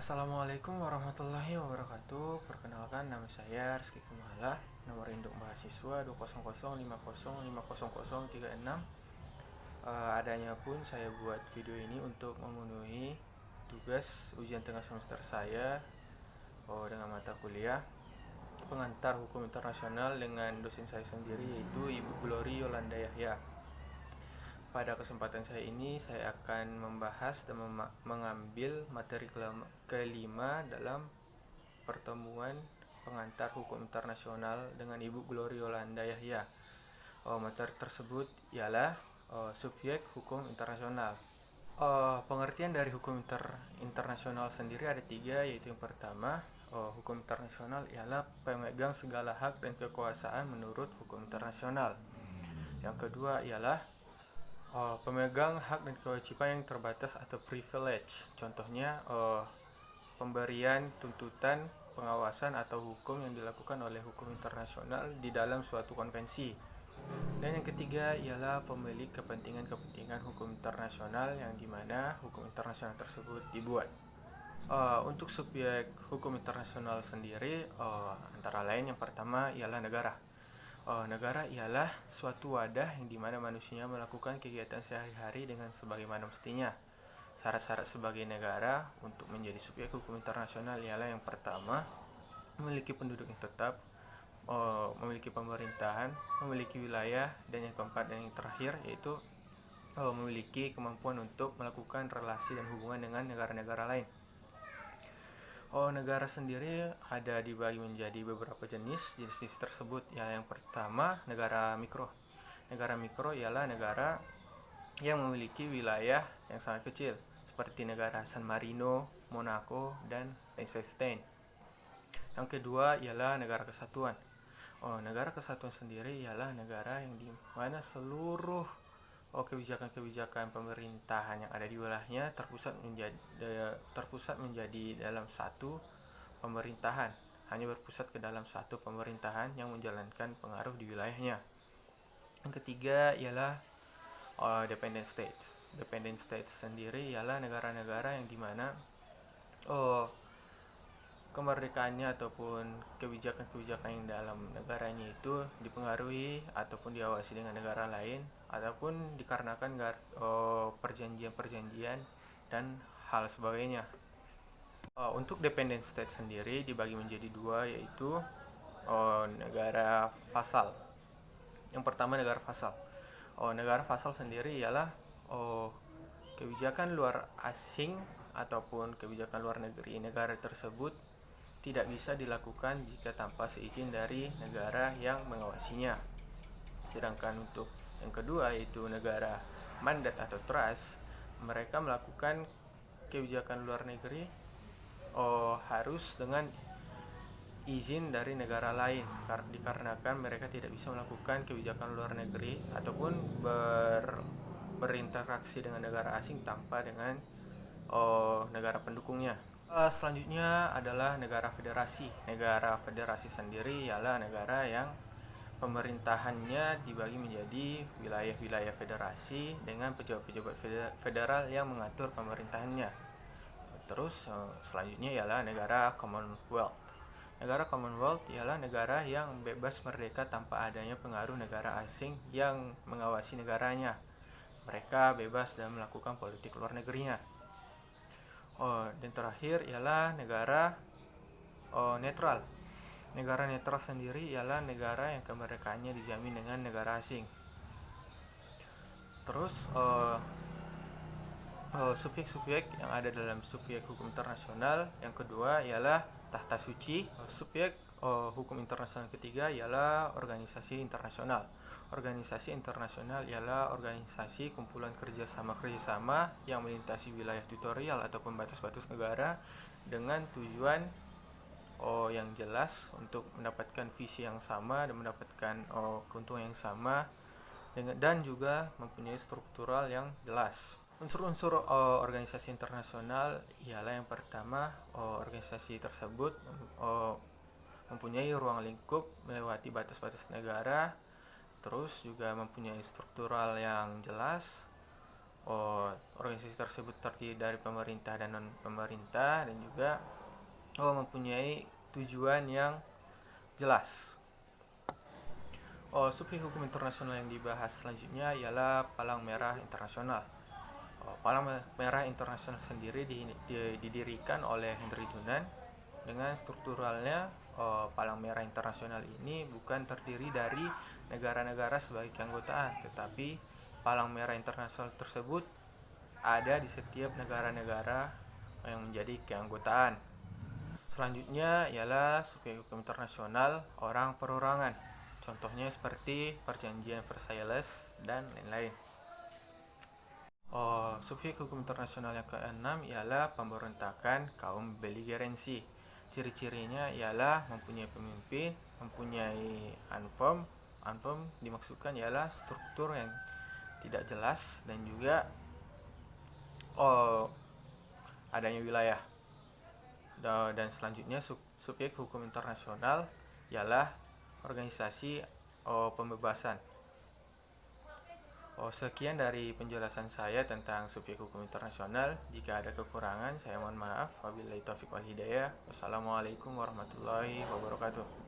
Assalamualaikum warahmatullahi wabarakatuh. Perkenalkan, nama saya Rizky Kumala. Nomor induk mahasiswa 20050505036. Adanya pun saya buat video ini untuk memenuhi tugas ujian tengah semester saya dengan mata kuliah pengantar hukum internasional dengan dosen saya sendiri, yaitu Ibu Glory Yolanda Yahya. Pada kesempatan saya ini, saya akan membahas dan mengambil materi kelima dalam pertemuan pengantar hukum internasional dengan Ibu Glory Yolanda Yahya. Materi tersebut ialah subjek hukum internasional. Pengertian dari hukum internasional sendiri ada tiga, yaitu yang pertama, hukum internasional ialah pemegang segala hak dan kekuasaan menurut hukum internasional. Yang kedua ialah pemegang hak dan kewajiban yang terbatas atau privilege. Contohnya pemberian tuntutan, pengawasan atau hukum yang dilakukan oleh hukum internasional di dalam suatu konvensi. Dan yang ketiga ialah pemilik kepentingan hukum internasional yang dimana hukum internasional tersebut dibuat. Untuk subjek hukum internasional sendiri, antara lain yang pertama ialah negara. Negara ialah suatu wadah yang dimana manusia melakukan kegiatan sehari-hari dengan sebagaimana mestinya. Syarat-syarat sebagai negara untuk menjadi subjek hukum internasional ialah yang pertama, memiliki penduduk yang tetap, memiliki pemerintahan, memiliki wilayah, dan yang keempat dan yang terakhir yaitu memiliki kemampuan untuk melakukan relasi dan hubungan dengan negara-negara lain. Negara sendiri ada dibagi menjadi beberapa jenis. Jenis tersebut yang pertama, negara mikro. Negara mikro ialah negara yang memiliki wilayah yang sangat kecil, seperti negara San Marino, Monaco, dan Liechtenstein. Yang kedua ialah negara kesatuan. Negara kesatuan sendiri ialah negara yang di mana seluruh kebijakan-kebijakan pemerintahan yang ada di wilayahnya terpusat menjadi dalam satu pemerintahan, hanya berpusat ke dalam satu pemerintahan yang menjalankan pengaruh di wilayahnya. Yang ketiga ialah dependent states. Dependent states sendiri ialah negara-negara yang dimana kemerdekaannya ataupun kebijakan-kebijakan yang dalam negaranya itu dipengaruhi ataupun diawasi dengan negara lain, ataupun dikarenakan perjanjian-perjanjian dan hal sebagainya. Untuk dependent state sendiri dibagi menjadi dua, yaitu negara vasal. Yang pertama, negara vasal. Negara vasal sendiri ialah kebijakan luar asing ataupun kebijakan luar negeri negara tersebut tidak bisa dilakukan jika tanpa seizin dari negara yang mengawasinya. Sedangkan untuk yang kedua, yaitu negara mandat atau trust, mereka melakukan kebijakan luar negeri harus dengan izin dari negara lain, dikarenakan mereka tidak bisa melakukan kebijakan luar negeri ataupun berinteraksi dengan negara asing tanpa dengan negara pendukungnya. Selanjutnya adalah negara federasi. Negara federasi sendiri ialah negara yang pemerintahannya dibagi menjadi wilayah-wilayah federasi dengan pejabat-pejabat federal yang mengatur pemerintahannya. Terus selanjutnya ialah negara Commonwealth. Negara Commonwealth ialah negara yang bebas merdeka tanpa adanya pengaruh negara asing yang mengawasi negaranya. Mereka bebas dalam melakukan politik luar negerinya. Dan terakhir ialah negara netral. Negara netral sendiri ialah negara yang kemerdekaannya dijamin dengan negara asing. Terus subjek-subjek yang ada dalam subjek hukum internasional yang kedua ialah tahta suci. Subjek hukum internasional ketiga ialah organisasi internasional. Organisasi internasional ialah organisasi kumpulan kerjasama yang melintasi wilayah teritorial ataupun batas-batas negara dengan tujuan yang jelas untuk mendapatkan visi yang sama dan mendapatkan keuntungan yang sama, dan juga mempunyai struktural yang jelas. Unsur-unsur organisasi internasional ialah yang pertama, organisasi tersebut mempunyai ruang lingkup melewati batas-batas negara, terus juga mempunyai struktural yang jelas, organisasi tersebut terdiri dari pemerintah dan non pemerintah, dan juga mempunyai tujuan yang jelas. Subjek hukum internasional yang dibahas selanjutnya ialah Palang Merah Internasional. Palang Merah Internasional sendiri didirikan oleh Henry Dunant. Dengan strukturalnya, Palang Merah Internasional ini bukan terdiri dari negara-negara sebagai keanggotaan, tetapi Palang Merah Internasional tersebut ada di setiap negara-negara yang menjadi keanggotaan. Selanjutnya ialah subjek hukum internasional orang perorangan. Contohnya seperti Perjanjian Versailles dan lain-lain. Subjek hukum internasional yang keenam ialah pemberontakan kaum beligeransi. Ciri-cirinya ialah mempunyai pemimpin, mempunyai anfem. Anfem dimaksudkan ialah struktur yang tidak jelas, dan juga adanya wilayah. Dan selanjutnya subjek hukum internasional ialah organisasi pembebasan. Sekian dari penjelasan saya tentang subjek hukum internasional. Jika ada kekurangan, saya mohon maaf. Wabillahi taufiq wal hidayah. Wassalamualaikum warahmatullahi wabarakatuh.